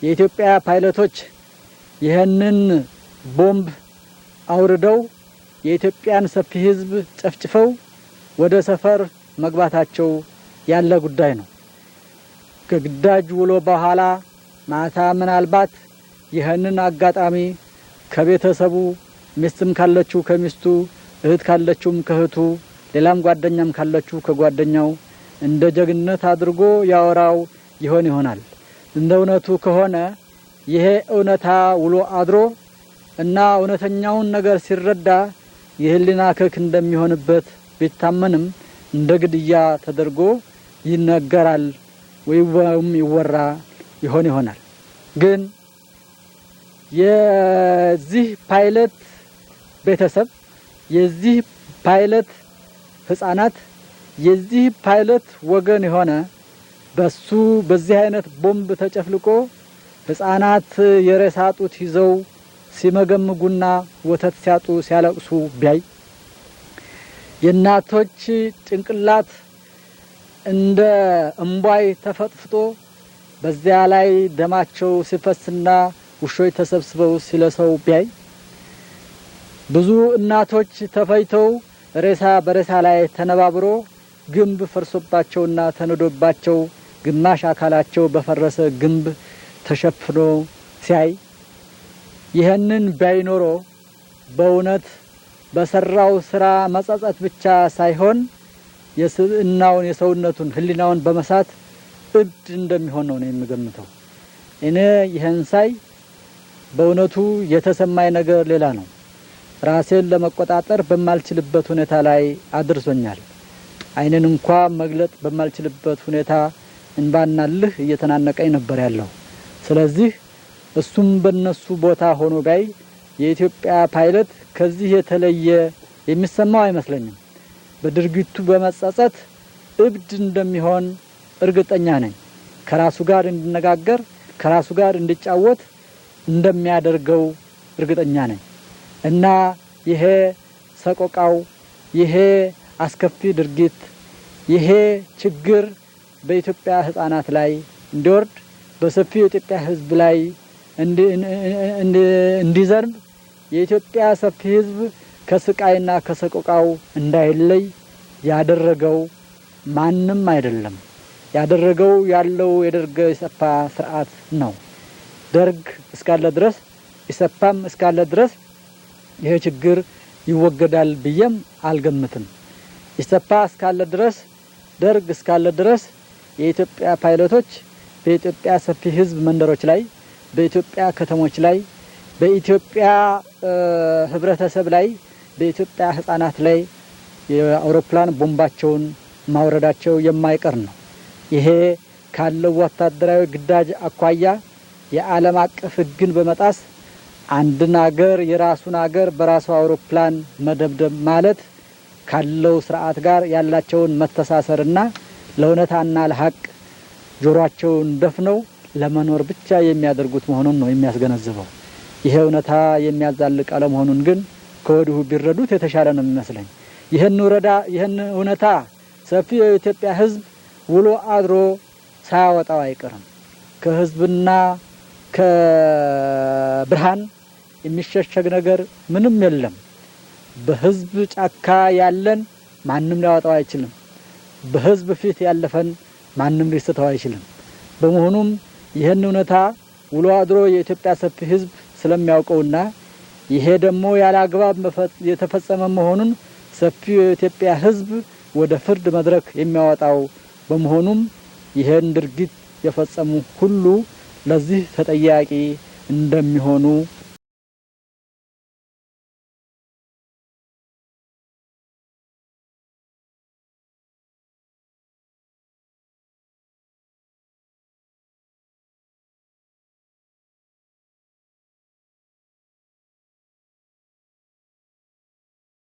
የኢትዮጵያ ፓይለቶች ይህንን ቦምብ አውርደው የኢትዮጵያን ሰፊ ህዝብ ጨፍጭፈው ወደ ሰፈር መግባታቸው ያለ ጉዳይ ነው። ከግዳጅ ውሎ በኋላ ማታ ምናልባት ይህንን አጋጣሚ ከቤተሰቡ ሚስትም ካለችው ከሚስቱ እህት ካለችውም ከእህቱ ሌላም ጓደኛም ካለችው ከጓደኛው እንደ ጀግንነት አድርጎ ያወራው ይሆናል። እንደ እውነቱ ከሆነ ይሄ እውነታ ውሎ አድሮ እና እውነተኛውን ነገር ሲረዳ የህሊና ክክ እንደሚሆንበት ቢታመንም እንደ ግድያ ተደርጎ ይነገራል ወይም ይወራ ይሆናል። ግን የዚህ ፓይለት ቤተሰብ የዚህ ፓይለት ህፃናት የዚህ ፓይለት ወገን የሆነ በሱ በዚህ አይነት ቦምብ ተጨፍልቆ ህፃናት የሬሳ ጡት ይዘው ሲመገምጉና ወተት ሲያጡ ሲያለቅሱ ቢያይ የእናቶች ጭንቅላት እንደ እምቧይ ተፈጥፍጦ በዚያ ላይ ደማቸው ሲፈስና ውሾች ተሰብስበው ሲለሰው ቢያይ ብዙ እናቶች ተፈይተው ሬሳ በሬሳ ላይ ተነባብሮ ግንብ ፈርሶባቸውና ተነዶባቸው ግማሽ አካላቸው በፈረሰ ግንብ ተሸፍኖ ሲያይ ይህንን ባይኖሮ በእውነት በሰራው ስራ መጸጸት ብቻ ሳይሆን የስብዕናውን የሰውነቱን ህሊናውን በመሳት እብድ እንደሚሆን ነው የሚገምተው። እኔ ይህን ሳይ በእውነቱ የተሰማኝ ነገር ሌላ ነው። ራሴን ለመቆጣጠር በማልችልበት ሁኔታ ላይ አድርሶኛል። አይንን እንኳ መግለጥ በማልችልበት ሁኔታ እንባና ልህ እየተናነቀኝ ነበር ያለው። ስለዚህ እሱም በነሱ ቦታ ሆኖ ባይ የኢትዮጵያ ፓይለት ከዚህ የተለየ የሚሰማው አይመስለኝም። በድርጊቱ በመጸጸት እብድ እንደሚሆን እርግጠኛ ነኝ። ከራሱ ጋር እንዲነጋገር ከራሱ ጋር እንዲጫወት እንደሚያደርገው እርግጠኛ ነኝ እና ይሄ ሰቆቃው ይሄ አስከፊ ድርጊት ይሄ ችግር በኢትዮጵያ ህፃናት ላይ እንዲወርድ በሰፊው የኢትዮጵያ ህዝብ ላይ እንዲዘርብ የኢትዮጵያ ሰፊ ህዝብ ከስቃይና ከሰቆቃው እንዳይለይ ያደረገው ማንም አይደለም። ያደረገው ያለው የደርግ ኢሰፓ ስርዓት ነው። ደርግ እስካለ ድረስ ኢሰፓም እስካለ ድረስ ይሄ ችግር ይወገዳል ብዬም አልገምትም። ኢሰፓ እስካለ ድረስ ደርግ እስካለ ድረስ የኢትዮጵያ ፓይለቶች በኢትዮጵያ ሰፊ ህዝብ መንደሮች ላይ በኢትዮጵያ ከተሞች ላይ በኢትዮጵያ ህብረተሰብ ላይ በኢትዮጵያ ህፃናት ላይ የአውሮፕላን ቦምባቸውን ማውረዳቸው የማይቀር ነው። ይሄ ካለው ወታደራዊ ግዳጅ አኳያ የዓለም አቀፍ ህግን በመጣስ አንድን አገር የራሱን አገር በራሱ አውሮፕላን መደብደብ ማለት ካለው ስርዓት ጋር ያላቸውን መተሳሰርና ለእውነታና ለሀቅ ጆሮአቸውን ደፍነው ለመኖር ብቻ የሚያደርጉት መሆኑን ነው የሚያስገነዝበው። ይሄ እውነታ የሚያዛልቅ አለመሆኑን ግን ከወዲሁ ቢረዱት የተሻለ ነው የሚመስለኝ። ይህን እውነታ ሰፊው የኢትዮጵያ ህዝብ ውሎ አድሮ ሳያወጣው አይቀርም። ከህዝብና ከብርሃን የሚሸሸግ ነገር ምንም የለም። በህዝብ ጫካ ያለን ማንም ሊያወጣው አይችልም። በህዝብ ፊት ያለፈን ማንም ሊስተው አይችልም። በመሆኑም ይህን እውነታ ውሎ አድሮ የኢትዮጵያ ሰፊ ህዝብ ስለሚያውቀውና ይሄ ደግሞ ያለ አግባብ የተፈጸመ መሆኑን ሰፊው የኢትዮጵያ ህዝብ ወደ ፍርድ መድረክ የሚያወጣው በመሆኑም ይህን ድርጊት የፈጸሙ ሁሉ ለዚህ ተጠያቂ እንደሚሆኑ